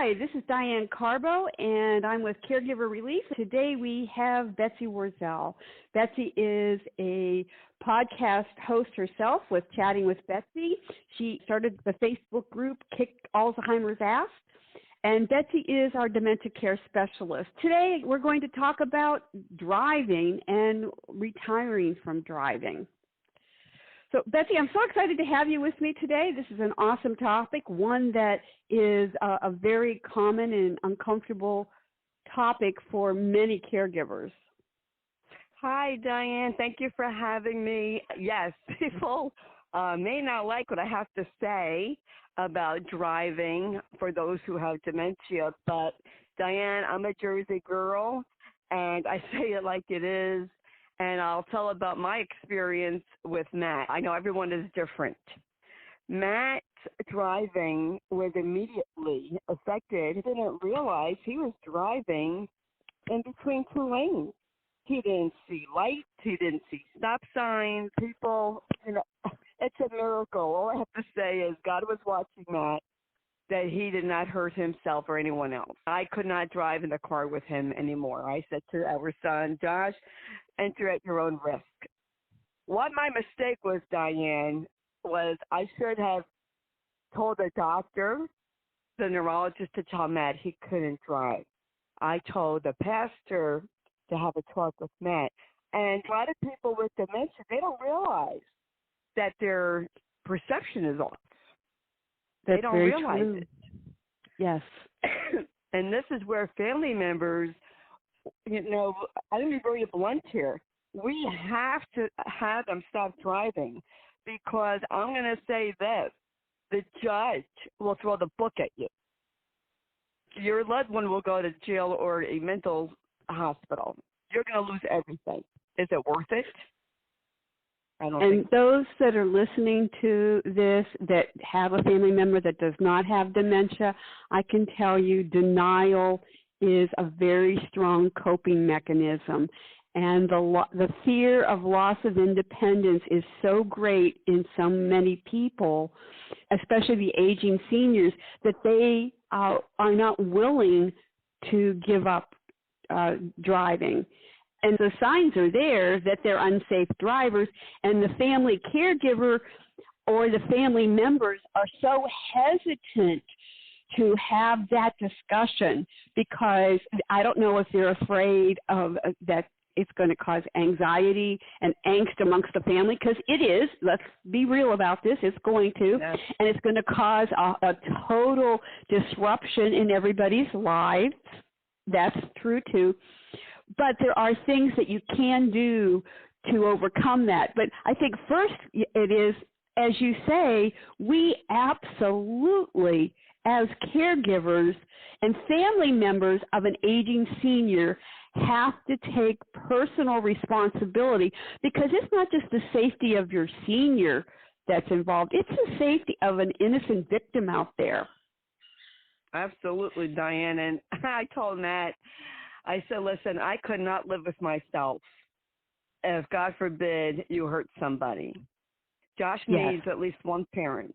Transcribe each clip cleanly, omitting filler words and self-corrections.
Hi, this is Diane Carbo, and I'm with Caregiver Relief. Today we have Betsy Wurzel. Betsy is a podcast host herself with Chatting with Betsy. She started the Facebook group Kick Alzheimer's Ass, and Betsy is our dementia care specialist. Today we're going to talk about driving and retiring from driving. So, Betsy, I'm so excited to have you with me today. This is an awesome topic, one that is a very common and uncomfortable topic for many caregivers. Hi, Diane. Thank you for having me. Yes, people may not like what I have to say about driving for those who have dementia, but, Diane, I'm a Jersey girl, and I say it like it is. And I'll tell about my experience with Matt. I know everyone is different. Matt's driving was immediately affected. He didn't realize he was driving in between two lanes. He didn't see lights. He didn't see stop signs. People, it's a miracle. All I have to say is God was watching Matt, that he did not hurt himself or anyone else. I could not drive in the car with him anymore. I said to our son, Josh, enter at your own risk. What my mistake was, Diane, was I should have told the doctor, the neurologist, to tell Matt he couldn't drive. I told the pastor to have a talk with Matt. And a lot of people with dementia, they don't realize that their perception is off. They don't realize true. it. Yes. And this is where family members, I'm going to be very blunt here. We have to have them stop driving because I'm going to say this. The judge will throw the book at you. Your loved one will go to jail or a mental hospital. You're going to lose everything. Is it worth it? And those that are listening to this that have a family member that does not have dementia, I can tell you denial is a very strong coping mechanism. And the fear of loss of independence is so great in so many people, especially the aging seniors, that they are not willing to give up driving. And the signs are there that they're unsafe drivers, and the family caregiver or the family members are so hesitant to have that discussion because I don't know if they're afraid of that it's going to cause anxiety and angst amongst the family, because it is. Let's be real about this. It's going to. Yes. And it's going to cause a total disruption in everybody's lives. That's true, too. But there are things that you can do to overcome that. But I think first it is, as you say, we absolutely, as caregivers and family members of an aging senior, have to take personal responsibility, because it's not just the safety of your senior that's involved. It's the safety of an innocent victim out there. Absolutely, Diane. And I told Matt, I said, listen, I could not live with myself if, God forbid, you hurt somebody. Josh needs at least one parent.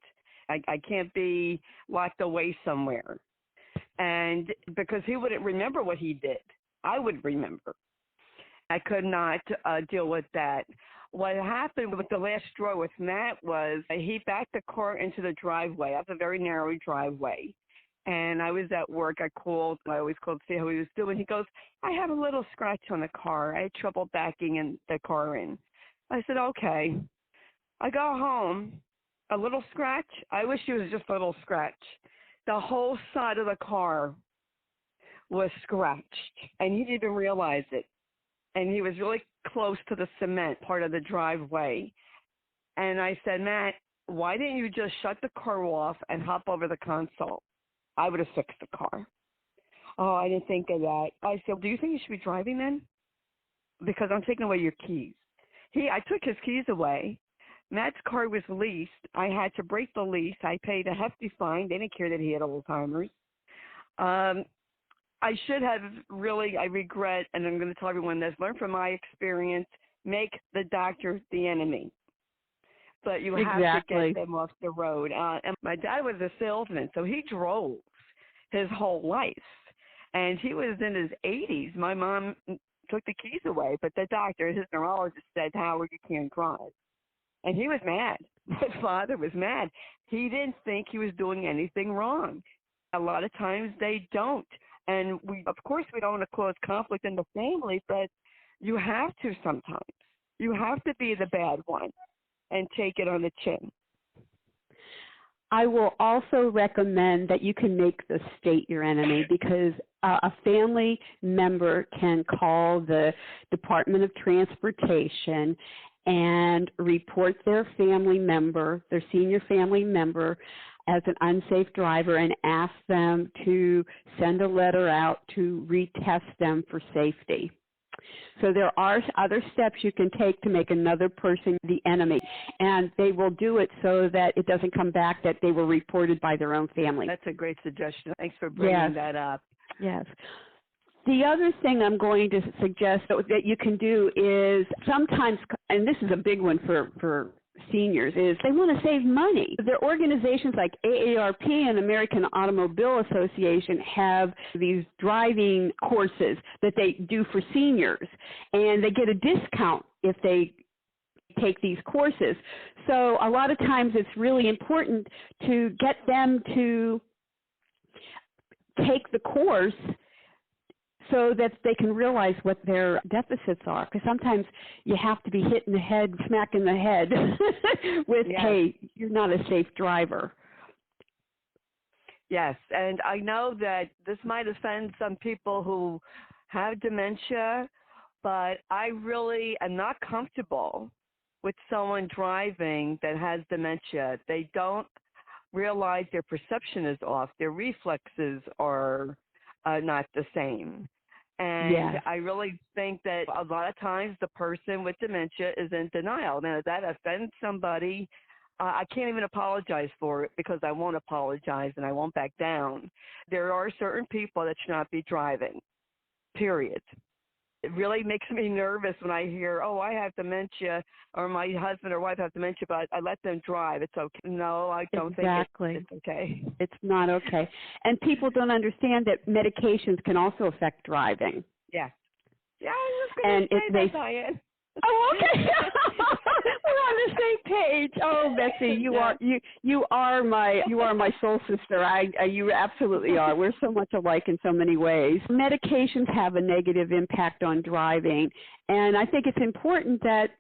I can't be locked away somewhere. And because he wouldn't remember what he did, I would remember. I could not deal with that. What happened with the last straw with Matt was he backed the car into the driveway. That's a very narrow driveway. And I was at work. I always called to see how he was doing. He goes, I have a little scratch on the car. I had trouble backing the car in. I said, okay. I go home, a little scratch. I wish it was just a little scratch. The whole side of the car was scratched, and he didn't even realize it. And he was really close to the cement part of the driveway. And I said, Matt, why didn't you just shut the car off and hop over the console? I would have fixed the car. Oh, I didn't think of that. I said, do you think you should be driving then? Because I'm taking away your keys. I took his keys away. Matt's car was leased. I had to break the lease. I paid a hefty fine. They didn't care that he had Alzheimer's. I should have really, I regret, and I'm going to tell everyone this, learn from my experience, make the doctor the enemy. But you have to get them off the road. And my dad was a salesman, so he drove. his whole life. And he was in his 80s. My mom took the keys away, but the doctor, his neurologist, said, Howard, you can't drive. And he was mad. My father was mad. He didn't think he was doing anything wrong. A lot of times they don't. And of course, we don't want to cause conflict in the family, but you have to sometimes. You have to be the bad one and take it on the chin. I will also recommend that you can make the state your enemy, because a family member can call the Department of Transportation and report their family member, their senior family member, as an unsafe driver and ask them to send a letter out to retest them for safety. So there are other steps you can take to make another person the enemy, and they will do it so that it doesn't come back that they were reported by their own family. That's a great suggestion. Thanks for bringing that up. Yes. The other thing I'm going to suggest that you can do is sometimes, and this is a big one for seniors, is they want to save money. There are organizations like AARP and American Automobile Association have these driving courses that they do for seniors, and they get a discount if they take these courses. So a lot of times it's really important to get them to take the course so that they can realize what their deficits are. Because sometimes you have to be hit in the head, smack in the head with, hey, you're not a safe driver. Yes, and I know that this might offend some people who have dementia, but I really am not comfortable with someone driving that has dementia. They don't realize their perception is off. Their reflexes are not the same. And I really think that a lot of times the person with dementia is in denial. Now, if that offends somebody, I can't even apologize for it, because I won't apologize and I won't back down. There are certain people that should not be driving, period. It really makes me nervous when I hear, oh, I have dementia, or my husband or wife have dementia, but I let them drive. It's okay. No, I don't think it's okay. It's not okay. And people don't understand that medications can also affect driving. Yeah. Yeah, I was going to say that, Diane. Oh, okay. We're on the same page. Oh, Betsy, you are my soul sister. You absolutely are. We're so much alike in so many ways. Medications have a negative impact on driving, and I think it's important that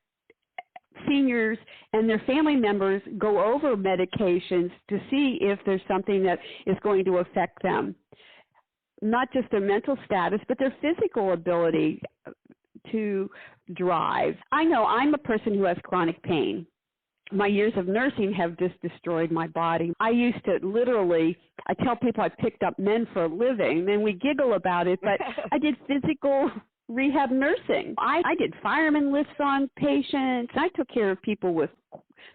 seniors and their family members go over medications to see if there's something that is going to affect them, not just their mental status, but their physical ability to drive. I know I'm a person who has chronic pain. My years of nursing have just destroyed my body. I used to literally, I tell people I picked up men for a living, and we giggle about it, but I did physical rehab nursing. I did fireman lifts on patients. I took care of people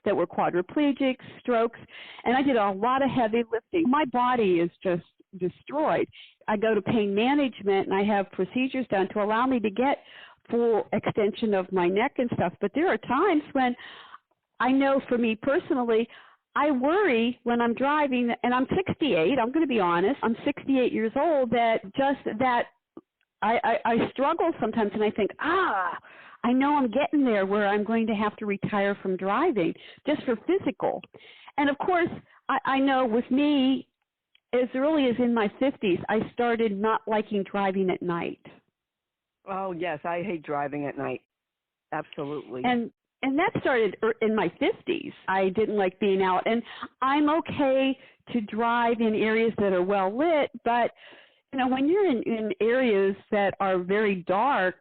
that were quadriplegics, strokes, and I did a lot of heavy lifting. My body is just destroyed. I go to pain management, and I have procedures done to allow me to get full extension of my neck and stuff. But there are times when I know, for me personally, I worry when I'm driving, and I'm 68, I'm going to be honest, I'm 68 years old, that I struggle sometimes, and I think, I know I'm getting there where I'm going to have to retire from driving just for physical. And of course, I know with me, as early as in my 50s, I started not liking driving at night. Oh, yes, I hate driving at night. Absolutely. And that started in my 50s. I didn't like being out. And I'm okay to drive in areas that are well lit, but you know, when you're in areas that are very dark,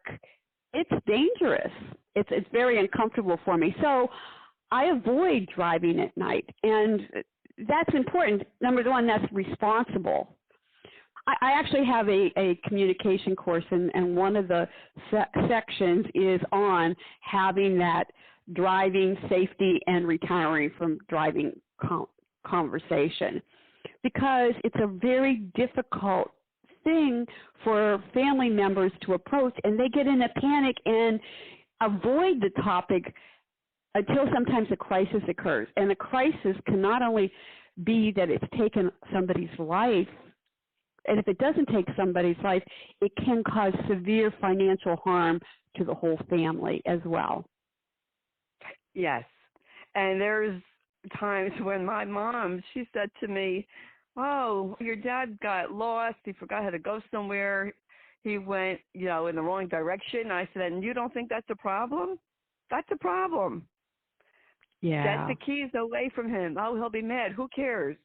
it's dangerous. It's very uncomfortable for me. So I avoid driving at night. And that's important. Number one, that's responsible. I actually have a communication course, and one of the sections is on having that driving safety and retiring from driving conversation, because it's a very difficult thing for family members to approach, and they get in a panic and avoid the topic until sometimes a crisis occurs. And a crisis can not only be that it's taken somebody's life, and if it doesn't take somebody's life, it can cause severe financial harm to the whole family as well. Yes. And there's times when my mom, she said to me, oh, your dad got lost. He forgot how to go somewhere. He went, in the wrong direction. I said, and you don't think that's a problem? That's a problem. Yeah. Get the keys away from him. Oh, he'll be mad. Who cares?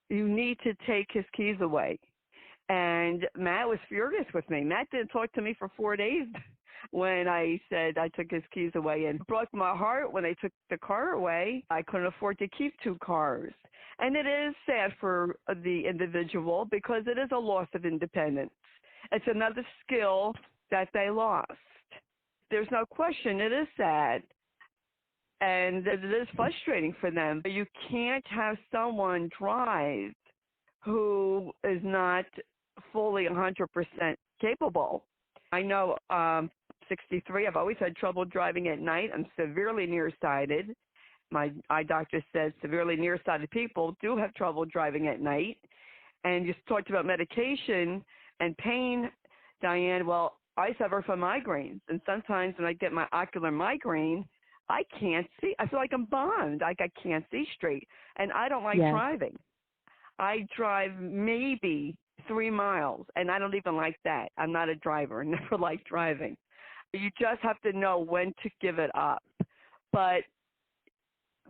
You need to take his keys away. And Matt was furious with me. Matt didn't talk to me for 4 days when I said I took his keys away, and it broke my heart when they took the car away. I couldn't afford to keep 2 cars. And it is sad for the individual because it is a loss of independence. It's another skill that they lost. There's no question. It is sad. And it is frustrating for them. But you can't have someone drive who is not fully 100% capable. I know 63. I've always had trouble driving at night. I'm severely nearsighted. My eye doctor says severely nearsighted people do have trouble driving at night. And you talked about medication and pain, Diane. Well, I suffer from migraines. And sometimes when I get my ocular migraine, I can't see. I feel like I'm bombed. Like I can't see straight. And I don't like driving. I drive maybe 3 miles, and I don't even like that. I'm not a driver. I never liked driving. You just have to know when to give it up. But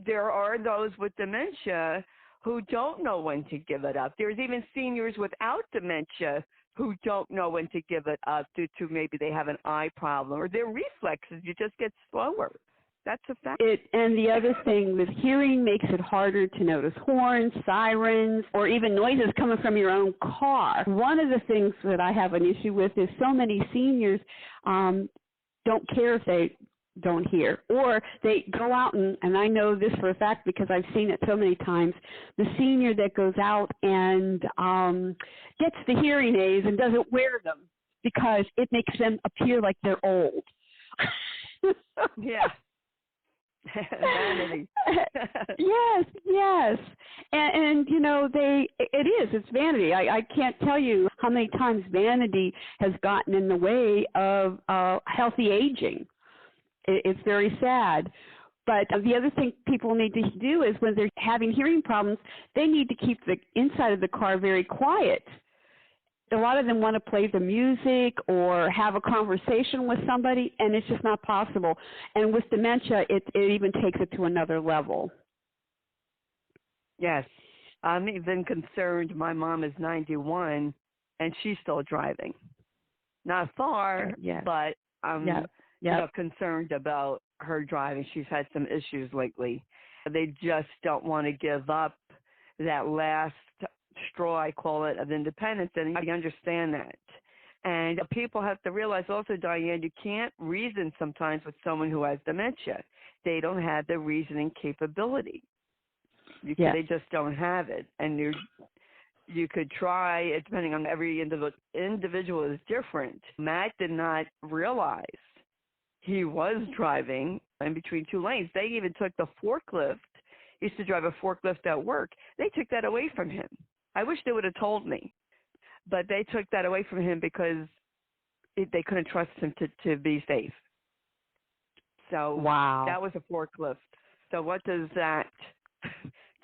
there are those with dementia who don't know when to give it up. There's even seniors without dementia who don't know when to give it up due to maybe they have an eye problem or their reflexes. You just get slower. That's a fact. And the other thing with hearing makes it harder to notice horns, sirens, or even noises coming from your own car. One of the things that I have an issue with is so many seniors don't care if they don't hear, or they go out and I know this for a fact because I've seen it so many times, the senior that goes out and gets the hearing aids and doesn't wear them because it makes them appear like they're old. Yeah. Vanity. yes. And it's vanity. I can't tell you how many times vanity has gotten in the way of healthy aging. It's very sad. But the other thing people need to do is when they're having hearing problems, they need to keep the inside of the car very quiet. A lot of them want to play the music or have a conversation with somebody, and it's just not possible. And with dementia, it even takes it to another level. Yes. I'm even concerned. My mom is 91, and she's still driving. Not far, but I'm concerned about her driving. She's had some issues lately. They just don't want to give up that last straw, I call it, of independence, and I understand that. And people have to realize also, Diane, you can't reason sometimes with someone who has dementia. They don't have the reasoning capability. They just don't have it. And you could try, depending on every individual is different. Matt did not realize he was driving in between 2 lanes. They even took the forklift. He used to drive a forklift at work. They took that away from him. I wish they would have told me, but they took that away from him because they couldn't trust him to be safe. So that was a forklift. So what does that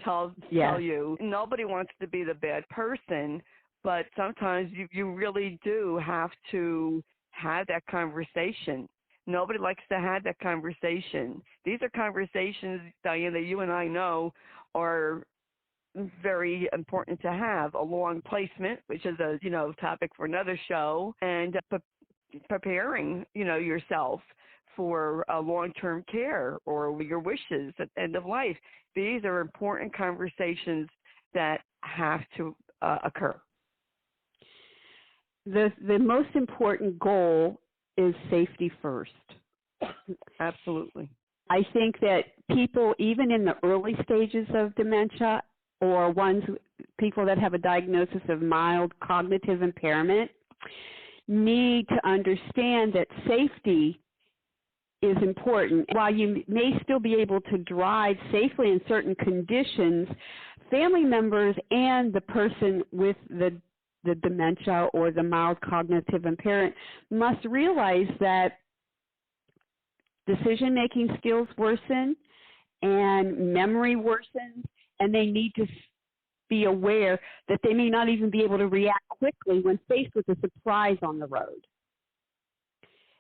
tell you? Nobody wants to be the bad person, but sometimes you really do have to have that conversation. Nobody likes to have that conversation. These are conversations, Diane, that you and I know are very important to have. A long placement, which is a topic for another show, and preparing yourself for a long-term care or your wishes at the end of life. These are important conversations that have to occur. The most important goal is safety first. Absolutely. I think that people, even in the early stages of dementia, or people that have a diagnosis of mild cognitive impairment, need to understand that safety is important. While you may still be able to drive safely in certain conditions, family members and the person with the the dementia or the mild cognitive impairment must realize that decision-making skills worsen and memory worsens, and they need to be aware that they may not even be able to react quickly when faced with a surprise on the road.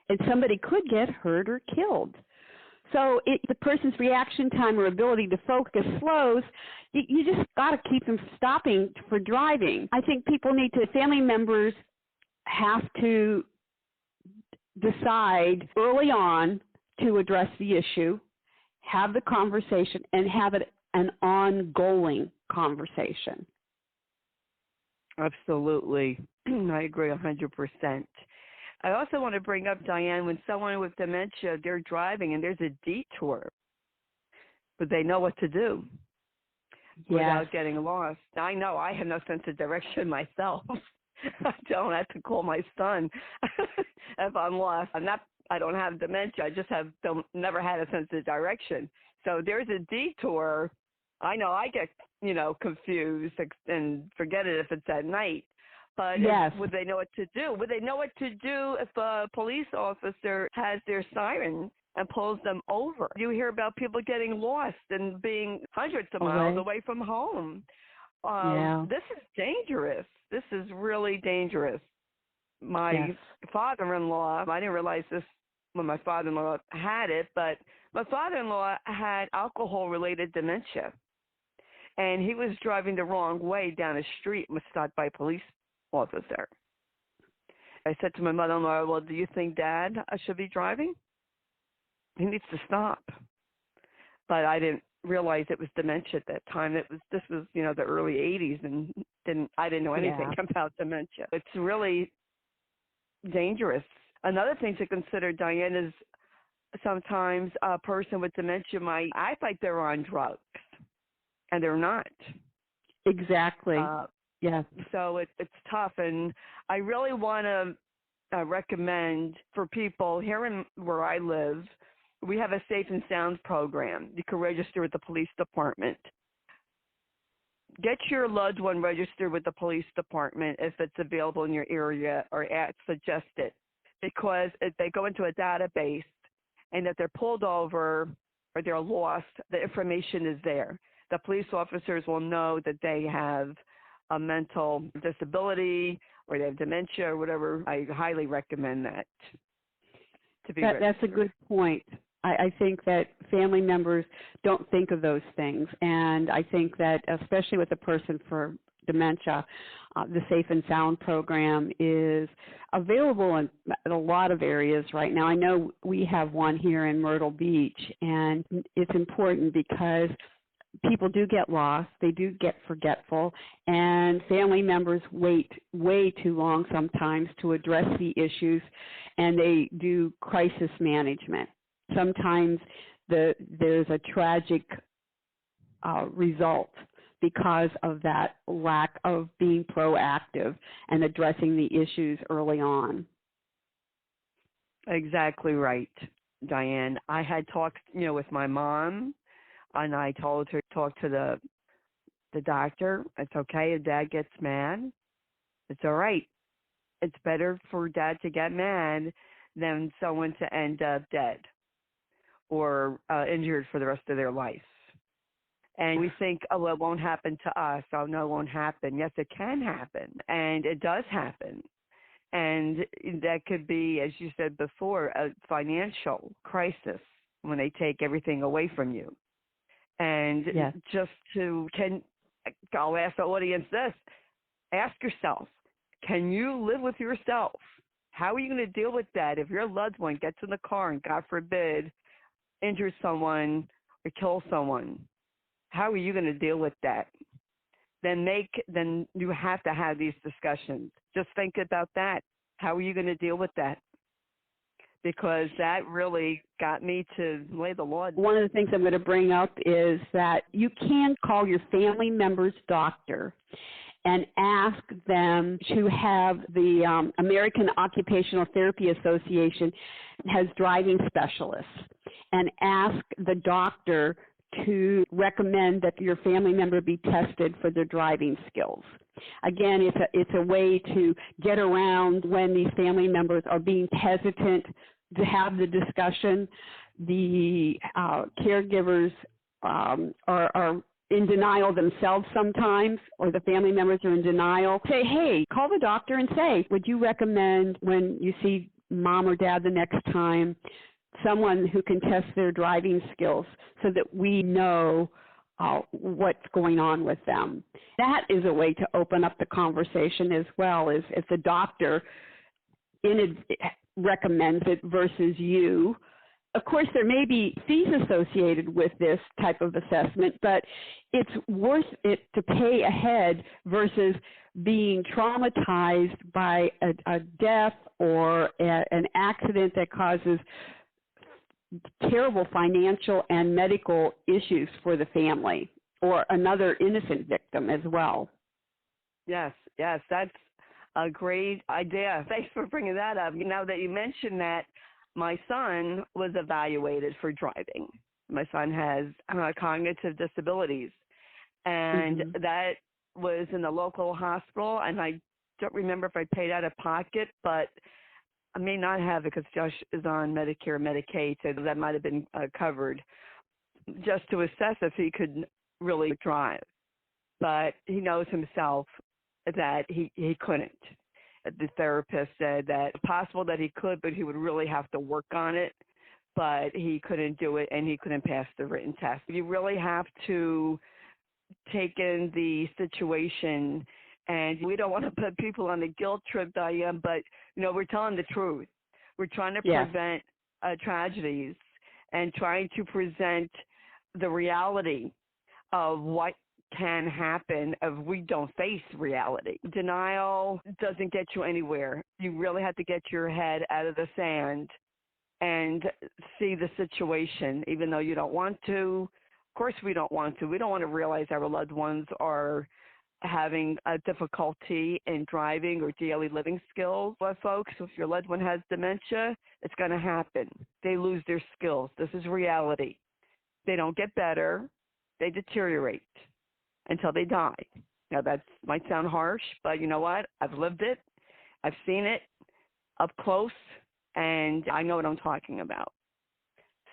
And somebody could get hurt or killed. So the person's reaction time or ability to focus slows. You just got to keep them stopping for driving. I think family members have to decide early on to address the issue, have the conversation, and have it an ongoing conversation. Absolutely. I agree 100%. I also want to bring up, Diane, when someone with dementia, they're driving and there's a detour, but they know what to do without getting lost. I know I have no sense of direction myself. I don't have to call my son if I'm lost. I don't have dementia. I just never had a sense of direction. So there's a detour. I know I get, confused and forget it if it's at night. But would they know what to do? Would they know what to do if a police officer has their siren and pulls them over? You hear about people getting lost and being hundreds of miles away from home. This is dangerous. This is really dangerous. My father-in-law, I didn't realize this when my father-in-law had it, but my father-in-law had alcohol-related dementia. And he was driving the wrong way down a street and was stopped by a police officer. I said to my mother-in-law, well, do you think Dad should be driving? He needs to stop. But I didn't realize it was dementia at that time. This was the early 80s, and I didn't know anything about dementia. It's really dangerous. Another thing to consider, Diane, is sometimes a person with dementia might act like they're on drugs, and they're not. Exactly. So it's tough, and I really want to recommend for people here where I live, we have a Safe and Sound program. You can register with the police department. Get your loved one registered with the police department if it's available in your area, or suggest it, because if they go into a database and if they're pulled over or they're lost, the information is there. The police officers will know that they have a mental disability or they have dementia or whatever. I highly recommend that. That's a good point. I think that family members don't think of those things, and I think that especially with a person for dementia, the Safe and Sound program is available in a lot of areas right now. I know we have one here in Myrtle Beach, and it's important because people do get lost, they do get forgetful, and family members wait way too long sometimes to address the issues, and they do crisis management. Sometimes there's a tragic result because of that lack of being proactive and addressing the issues early on. Exactly right, Diane. I had talked, with my mom, and I told her to talk to the doctor. It's okay if Dad gets mad. It's all right. It's better for Dad to get mad than someone to end up dead or injured for the rest of their life. And we think, oh, well, it won't happen to us. Oh, no, it won't happen. Yes, it can happen, and it does happen. And that could be, as you said before, a financial crisis when they take everything away from you. And I'll ask the audience this. Ask yourself, can you live with yourself? How are you going to deal with that if your loved one gets in the car and, God forbid, injures someone or kills someone? How are you going to deal with that? Then you have to have these discussions. Just think about that. How are you going to deal with that? Because that really got me to lay the law. One of the things I'm going to bring up is that you can call your family member's doctor and ask them to have the American Occupational Therapy Association has driving specialists, and ask the doctor to recommend that your family member be tested for their driving skills. Again, it's a way to get around when these family members are being hesitant to have the discussion. The caregivers are in denial themselves sometimes, or the family members are in denial. Say, hey, call the doctor and say, would you recommend when you see mom or dad the next time, someone who can test their driving skills so that we know what's going on with them. That is a way to open up the conversation as well, as if the doctor recommends it versus you. Of course, there may be fees associated with this type of assessment, but it's worth it to pay ahead versus being traumatized by a death or an accident that causes terrible financial and medical issues for the family or another innocent victim as well. Yes, that's a great idea. Thanks for bringing that up. Now that you mentioned that, my son was evaluated for driving. My son has cognitive disabilities, and that was in the local hospital, and I don't remember if I paid out of pocket, but I may not have it because Josh is on Medicare, Medicaid, so that might have been covered just to assess if he could really drive. But he knows himself that he couldn't. The therapist said that it's possible that he could, but he would really have to work on it. But he couldn't do it, and he couldn't pass the written test. You really have to take in the situation, and we don't want to put people on a guilt trip, Diane, but, we're telling the truth. We're trying to prevent tragedies and trying to present the reality of what can happen if we don't face reality. Denial doesn't get you anywhere. You really have to get your head out of the sand and see the situation, even though you don't want to. Of course we don't want to. We don't want to realize our loved ones are having a difficulty in driving or daily living skills. Well, folks, if your loved one has dementia, it's going to happen. They lose their skills. This is reality. They don't get better. They deteriorate until they die. Now, that might sound harsh, but you know what? I've lived it. I've seen it up close, and I know what I'm talking about.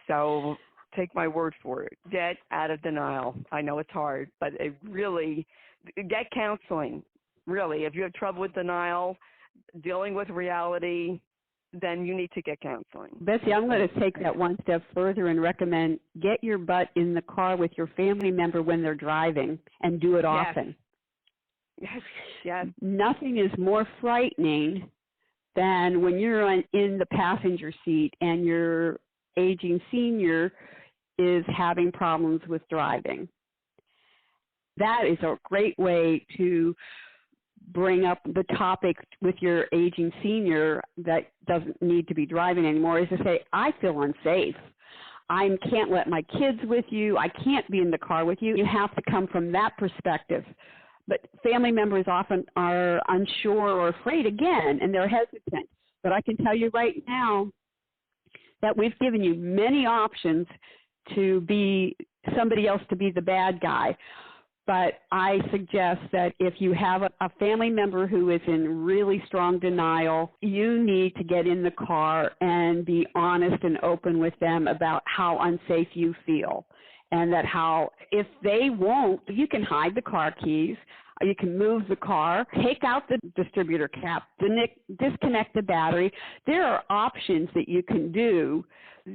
So take my word for it. Get out of denial. I know it's hard, but it really, get counseling. Really, if you have trouble with denial, dealing with reality, then you need to get counseling. Betsy, I'm going to take that one step further and recommend get your butt in the car with your family member when they're driving and do it often. Yes. Nothing is more frightening than when you're in the passenger seat and your aging senior is having problems with driving. That is a great way to bring up the topic with your aging senior that doesn't need to be driving anymore, is to say, I feel unsafe. I can't let my kids with you. I can't be in the car with you. You have to come from that perspective. But family members often are unsure or afraid again, and they're hesitant. But I can tell you right now that we've given you many options to be somebody else to be the bad guy. But I suggest that if you have a family member who is in really strong denial, you need to get in the car and be honest and open with them about how unsafe you feel. And that how, if they won't, you can hide the car keys, you can move the car, take out the distributor cap, disconnect the battery. There are options that you can do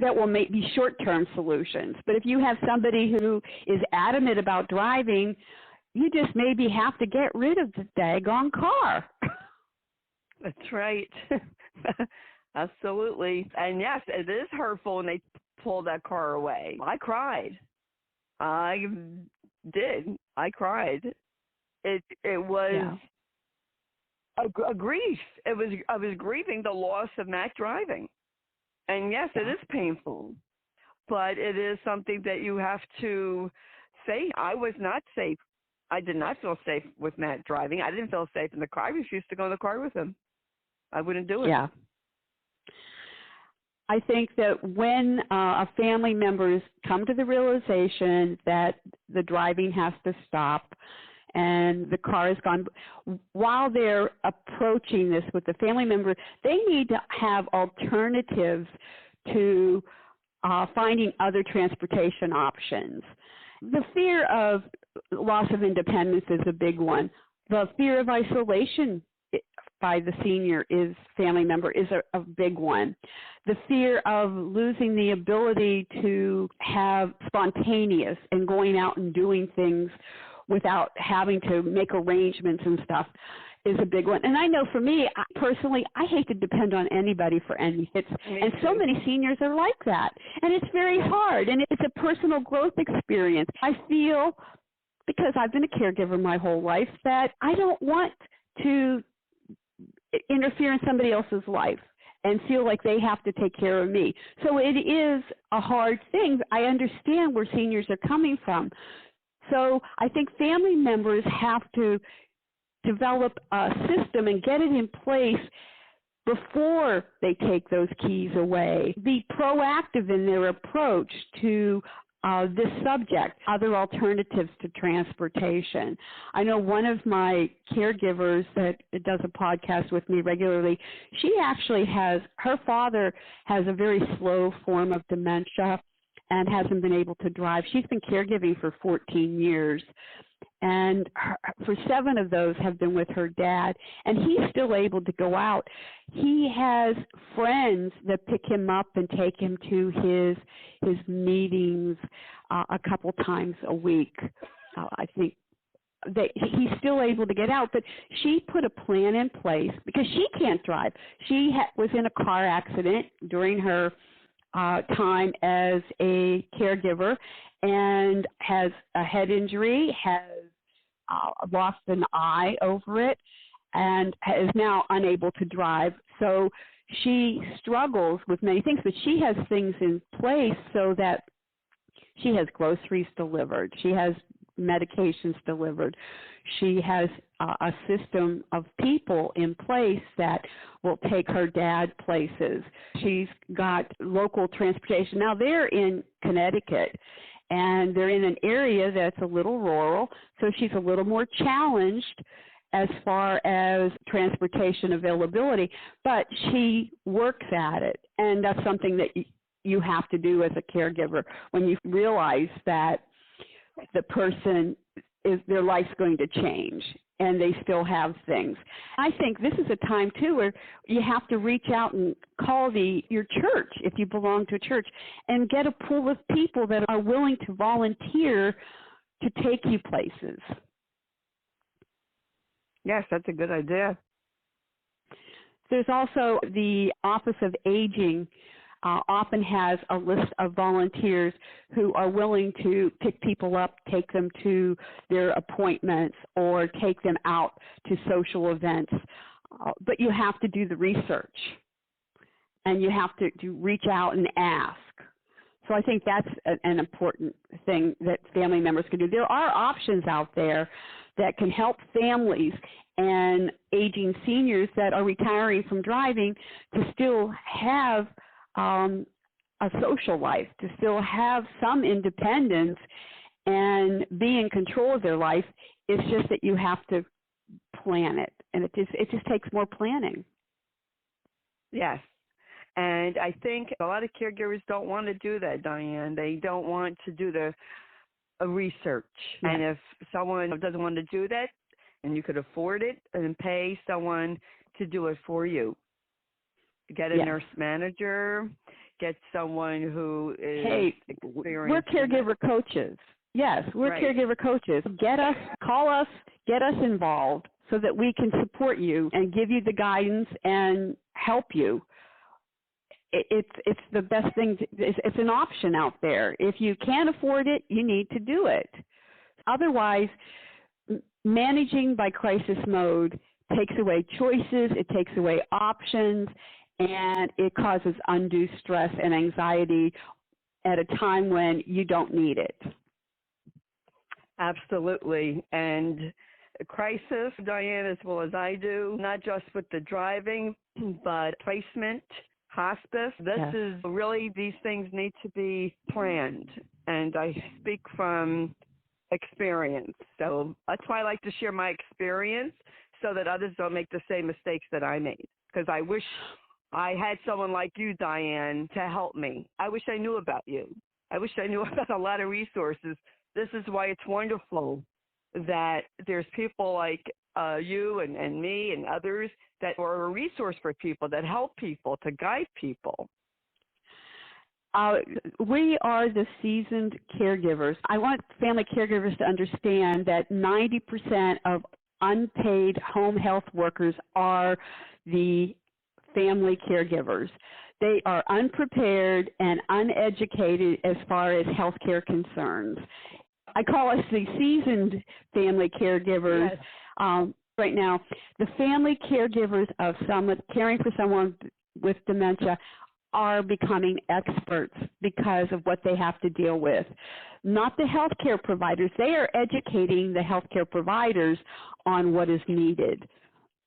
that will be short-term solutions. But if you have somebody who is adamant about driving, you just maybe have to get rid of the daggone car. That's right. Absolutely. And yes, it is hurtful when they pull that car away. I cried. I did. I cried. It was a grief. I was grieving the loss of Matt driving. And yes, it is painful, but it is something that you have to say. I was not safe. I did not feel safe with Matt driving. I didn't feel safe in the car. I refused to go in the car with him. I wouldn't do it. Yeah. I think that when a family members come to the realization that the driving has to stop and the car is gone. While they're approaching this with the family member, they need to have alternatives to finding other transportation options. The fear of loss of independence is a big one. The fear of isolation by the senior family member is a big one. The fear of losing the ability to have spontaneous and going out and doing things without having to make arrangements and stuff is a big one. And I know for me, personally, I hate to depend on anybody for anything. And so many seniors are like that. And it's very hard, and it's a personal growth experience. I feel, because I've been a caregiver my whole life, that I don't want to interfere in somebody else's life and feel like they have to take care of me. So it is a hard thing. I understand where seniors are coming from. So I think family members have to develop a system and get it in place before they take those keys away. Be proactive in their approach to this subject, other alternatives to transportation. I know one of my caregivers that does a podcast with me regularly, she actually her father has a very slow form of dementia and hasn't been able to drive. She's been caregiving for 14 years. And for 7 of those have been with her dad, and he's still able to go out. He has friends that pick him up and take him to his meetings a couple times a week. I think he's still able to get out, but she put a plan in place because she can't drive. She was in a car accident during her time as a caregiver and has a head injury, has lost an eye over it, and is now unable to drive. So she struggles with many things, but she has things in place so that she has groceries delivered. She has medications delivered. She has a system of people in place that will take her dad places. She's got local transportation. Now, they're in Connecticut, and they're in an area that's a little rural, so she's a little more challenged as far as transportation availability, but she works at it, and that's something that you have to do as a caregiver when you realize that the person their life's going to change and they still have things. I think this is a time too where you have to reach out and call your church if you belong to a church and get a pool of people that are willing to volunteer to take you places. Yes, that's a good idea. There's also the Office of Aging often has a list of volunteers who are willing to pick people up, take them to their appointments, or take them out to social events. But you have to do the research, and you have to reach out and ask. So I think that's an important thing that family members can do. There are options out there that can help families and aging seniors that are retiring from driving to still have a social life, to still have some independence and be in control of their life. It's just that you have to plan it, and it just takes more planning. Yes. And I think a lot of caregivers don't want to do that, Diane. They don't want to do the research. Yes. And if someone doesn't want to do that, and you could afford it, and pay someone to do it for you. Get a yes. nurse manager, get someone who is we're caregiver coaches. Yes, we're right. caregiver coaches. Call us, get us involved so that we can support you and give you the guidance and help you. It's the best thing. It's an option out there. If you can't afford it, you need to do it. Otherwise, managing by crisis mode takes away choices, it takes away options, and it causes undue stress and anxiety at a time when you don't need it. Absolutely. And crisis, Diane, as well as I do, not just with the driving, but placement, hospice. This yes. is really, these things need to be planned. And I speak from experience. So that's why I like to share my experience so that others don't make the same mistakes that I made. Because I wish I had someone like you, Diane, to help me. I wish I knew about you. I wish I knew about a lot of resources. This is why it's wonderful that there's people like you and me and others that are a resource for people, that help people, to guide people. We are the seasoned caregivers. I want family caregivers to understand that 90% of unpaid home health workers are the family caregivers. They are unprepared and uneducated as far as healthcare concerns. I call us the seasoned family caregivers. Yes. Right now, the family caregivers of someone caring for someone with dementia are becoming experts because of what they have to deal with. Not the healthcare providers. They are educating the healthcare providers on what is needed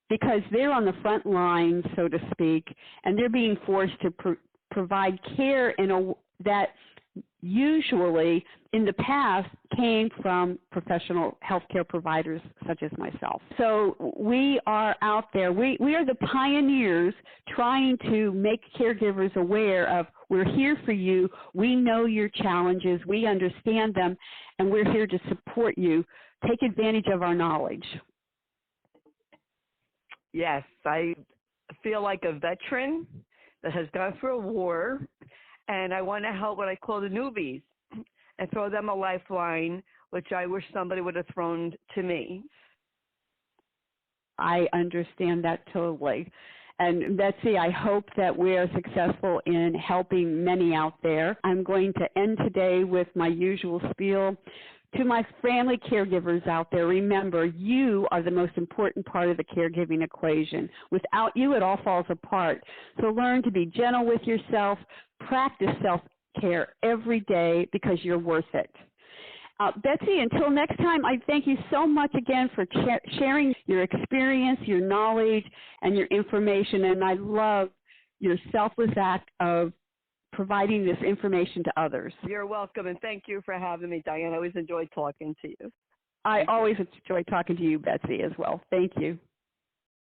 because they're on the front lines, so to speak, and they're being forced to provide care in that usually in the past came from professional healthcare providers such as myself. So we are out there. We are the pioneers trying to make caregivers aware of we're here for you. We know your challenges. We understand them, and we're here to support you. Take advantage of our knowledge. Yes, I feel like a veteran that has gone through a war, and I want to help what I call the newbies and throw them a lifeline, which I wish somebody would have thrown to me. I understand that totally. And Betsy, I hope that we are successful in helping many out there. I'm going to end today with my usual spiel. To my family caregivers out there, remember, you are the most important part of the caregiving equation. Without you, it all falls apart. So learn to be gentle with yourself. Practice self-care every day because you're worth it. Betsy, until next time, I thank you so much again for sharing your experience, your knowledge, and your information. And I love your selfless act of providing this information to others. You're welcome, and thank you for having me, Diane. I always enjoyed talking to you. I always enjoy talking to you, Betsy, as well. Thank you.